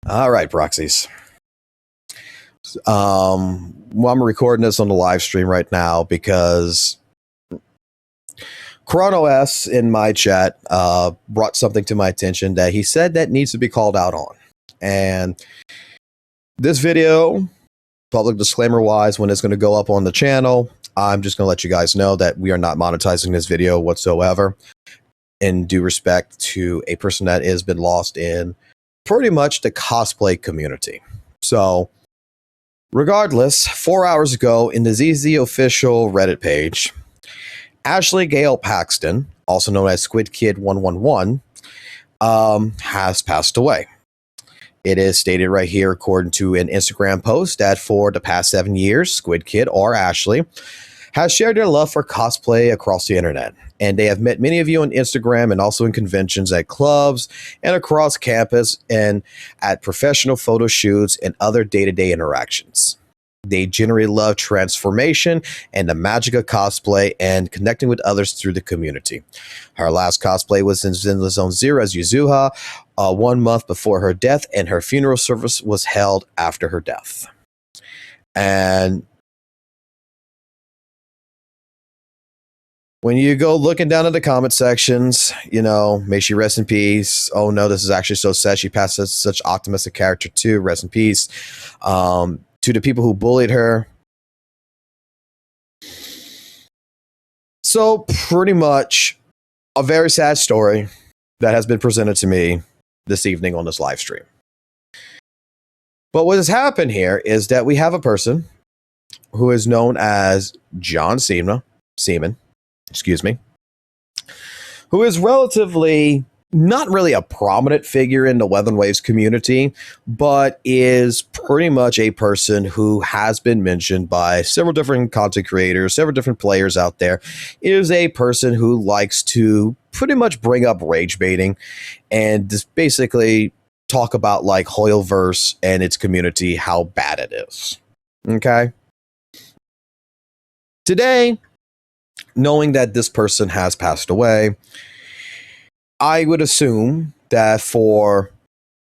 All right, proxies. Well, I'm recording this on the live stream right now because Chrono S in my chat brought something to my attention that he said that needs to be called out on. And this video, public disclaimer wise, when it's going to go up on the channel, I'm just going to let you guys know that we are not monetizing this video whatsoever, in due respect to a person that has been lost in pretty much the cosplay community. So regardless, 4 hours ago in the ZZ official Reddit page, Ashley Gale Paxton, also known as Squid Kid 111, has passed away. It is stated right here, according to an Instagram post, that for the past 7 years, Squid Kid, or Ashley, has shared their love for cosplay across the internet. And they have met many of you on Instagram and also in conventions, at clubs and across campus, and at professional photo shoots and other day-to-day interactions. They generally love transformation and the magic of cosplay and connecting with others through the community. Her last cosplay was in Zenless Zone Zero as Yuzuha 1 month before her death, and her funeral service was held after her death. And when you go looking down at the comment sections, you know, may she rest in peace. Oh no, this is actually so sad. She passed such optimistic character too. Rest in peace. To the people who bullied her. So pretty much a very sad story that has been presented to me this evening on this live stream. But what has happened here is that we have a person who is known as John Seaman, who is relatively not really a prominent figure in the Weather Waves community, but is pretty much a person who has been mentioned by several different content creators, several different players out there. Is a person who likes to pretty much bring up rage baiting and just basically talk about like Hoyleverse and its community, how bad it is. Okay. Today, knowing that this person has passed away, I would assume that for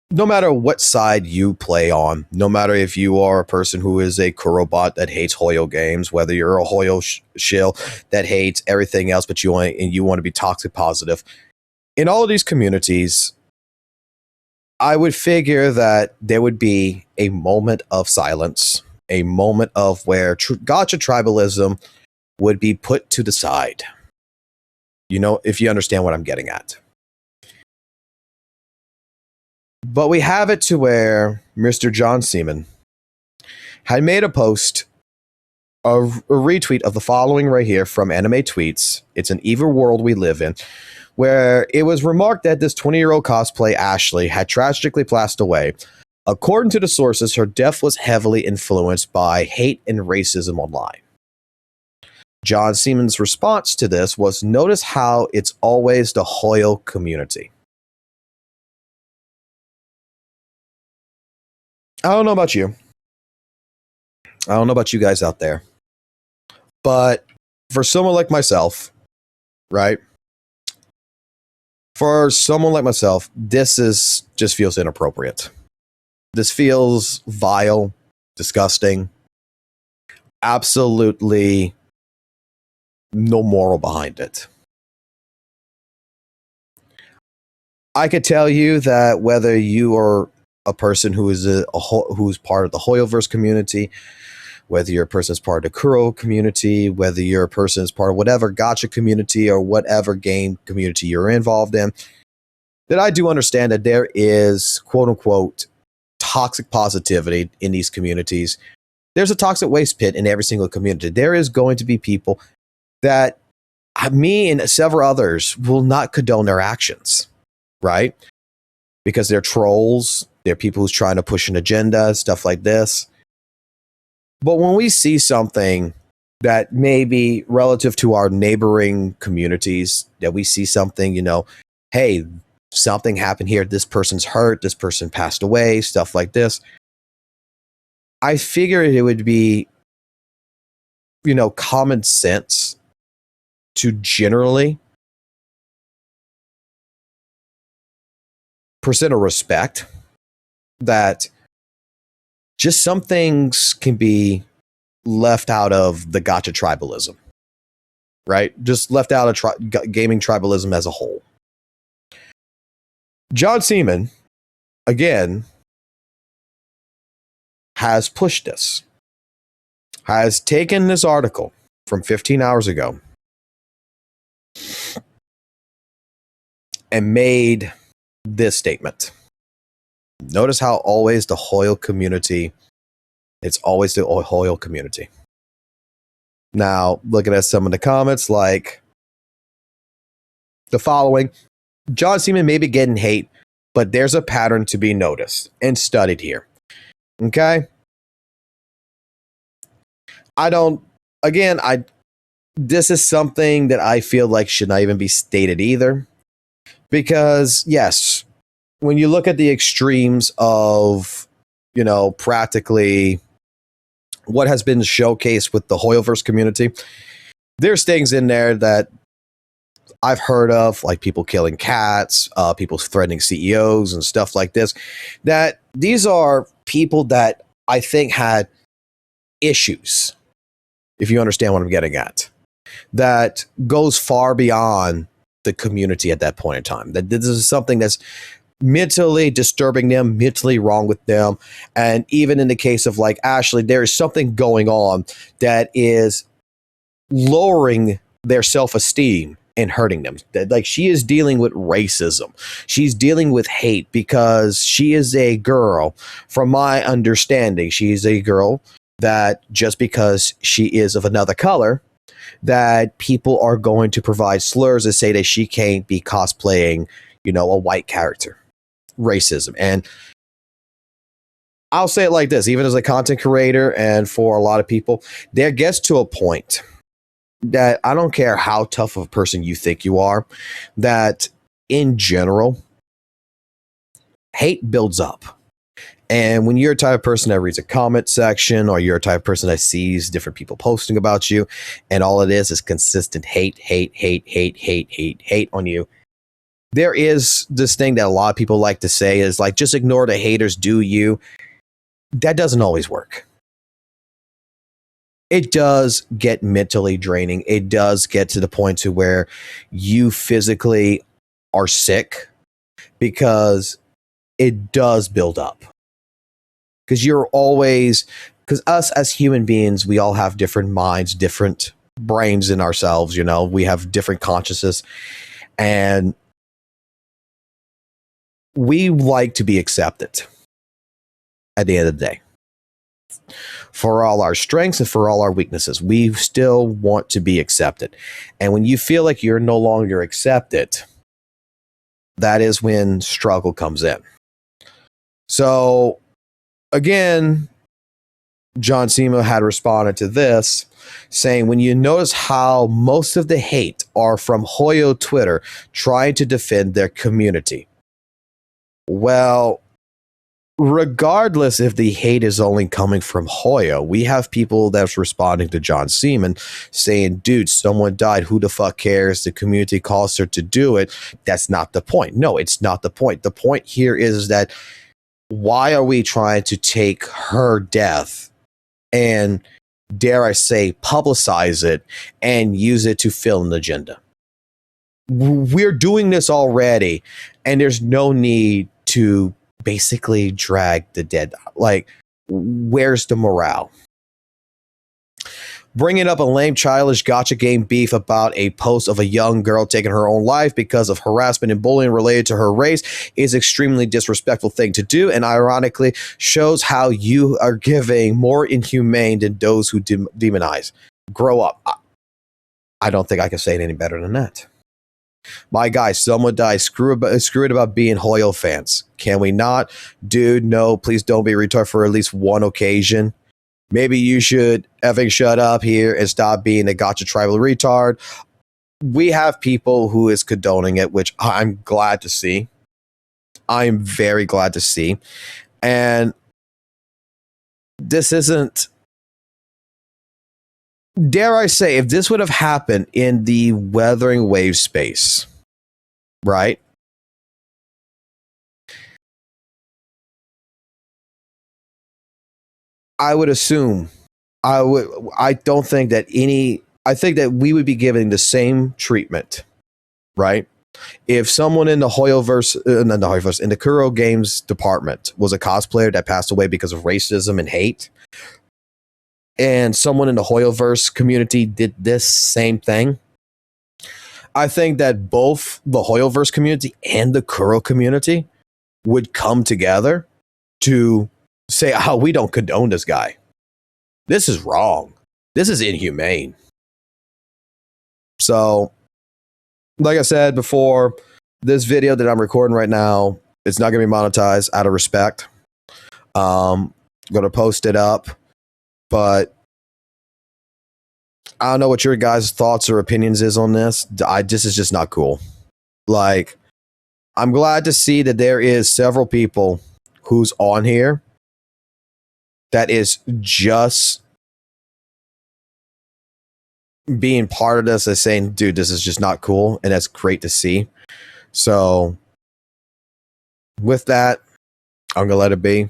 no matter what side you play on, no matter if you are a person who is a Kurobot that hates Hoyo games, whether you're a Hoyo shill that hates everything else, but you want to be toxic positive, in all of these communities, I would figure that there would be a moment of silence, a moment of where gotcha tribalism would be put to the side. You know, if you understand what I'm getting at. But we have it to where Mr. John Seaman had made a post, a retweet of the following right here from Anime Tweets. It's an evil world we live in, where it was remarked that this 20-year-old cosplay Ashley had tragically passed away. According to the sources, her death was heavily influenced by hate and racism online. John Seaman's response to this was, notice how it's always the Hoyo community. I don't know about you. I don't know about you guys out there. But for someone like myself, right? For someone like myself, this just feels inappropriate. This feels vile, disgusting, absolutely no moral behind it. I could tell you that whether you are a person who is who's part of the Hoyoverse community, whether you're a person that's part of the Kuro community, whether you're a person that's part of whatever gacha community or whatever game community you're involved in, that I do understand that there is quote unquote toxic positivity in these communities. There's a toxic waste pit in every single community. There is going to be people that me and several others will not condone their actions, right? Because they're trolls. They're people who's trying to push an agenda, stuff like this. But when we see something that may be relative to our neighboring communities, that we see something, you know, hey, something happened here, this person's hurt, this person passed away, stuff like this, I figured it would be, you know, common sense to generally present a respect that just some things can be left out of the gotcha tribalism, right? Just left out of gaming tribalism as a whole. John Seaman, again, has pushed this, has taken this article from 15 hours ago and made this statement. Notice how always the Hoyle community, it's always the Hoyle community. Now, looking at some of the comments, like the following: John Seaman may be getting hate, but there's a pattern to be noticed and studied here. Okay? This is something that I feel like should not even be stated either. Because, yes, when you look at the extremes of, practically what has been showcased with the Hoyleverse community, there's things in there that I've heard of, like people killing cats, people threatening CEOs and stuff like this, that these are people that I think had issues, if you understand what I'm getting at, that goes far beyond the community at that point in time. That this is something that's mentally disturbing them, mentally wrong with them. And even in the case of like Ashley, there is something going on that is lowering their self-esteem and hurting them. That, like, she is dealing with racism. She's dealing with hate because she is a girl. From my understanding, she is a girl that just because she is of another color, that people are going to provide slurs and say that she can't be cosplaying, a white character. Racism. And I'll say it like this, even as a content creator and for a lot of people, there gets to a point that I don't care how tough of a person you think you are, that in general, hate builds up. And when you're a type of person that reads a comment section, or you're a type of person that sees different people posting about you, and all it is consistent hate on you, there is this thing that a lot of people like to say is like, just ignore the haters, do you? That doesn't always work. It does get mentally draining. It does get to the point to where you physically are sick, because it does build up. Because us as human beings, we all have different minds, different brains in ourselves, we have different consciousness, and we like to be accepted at the end of the day. For all our strengths and for all our weaknesses, we still want to be accepted. And when you feel like you're no longer accepted, that is when struggle comes in. So, again, John Cena had responded to this, saying, when you notice how most of the hate are from Hoyo Twitter trying to defend their community. Well, regardless if the hate is only coming from Hoyo, we have people that's responding to John Seaman saying, dude, someone died. Who the fuck cares? The community calls her to do it. That's not the point. No, it's not the point. The point here is that why are we trying to take her death and, dare I say, publicize it and use it to fill an agenda? We're doing this already, and there's no need to basically drag the dead. Like, where's the morale? Bringing up a lame, childish gotcha game beef about a post of a young girl taking her own life because of harassment and bullying related to her race is extremely disrespectful thing to do, and ironically shows how you are giving more inhumane than those who demonize. Grow up. I don't think I can say it any better than that. My guy, someone died. Screw it about being Hoyle fans. Can we not? Dude, no, please don't be retarded for at least one occasion. Maybe you should effing shut up here and stop being a gotcha tribal retard. We have people who is condoning it, which I'm glad to see. I'm very glad to see. And this isn't, dare I say, if this would have happened in the Weathering Wave space, right? I would assume I don't think that I think that we would be giving the same treatment, right? If someone in the Hoyoverse, not the Hoyoverse, in the Kuro Games department was a cosplayer that passed away because of racism and hate, and someone in the Hoyoverse community did this same thing, I think that both the Hoyoverse community and the Kuro community would come together to say, oh, we don't condone this guy. This is wrong. This is inhumane. So, like I said before, this video that I'm recording right now, it's not going to be monetized out of respect. I'm going to post it up, but I don't know what your guys' thoughts or opinions is on this. This is just not cool. Like, I'm glad to see that there is several people who's on here that is just being part of this, as saying, dude, this is just not cool. And that's great to see. So with that, I'm going to let it be.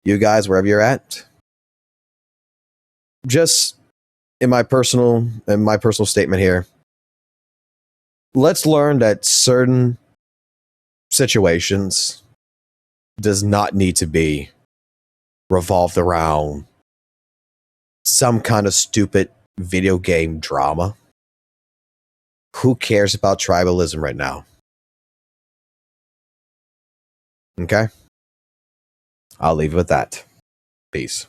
You guys, wherever you're at, just in my personal statement here, let's learn that certain situations does not need to be revolved around some kind of stupid video game drama. Who cares about tribalism right now? Okay? I'll leave it with that. Peace.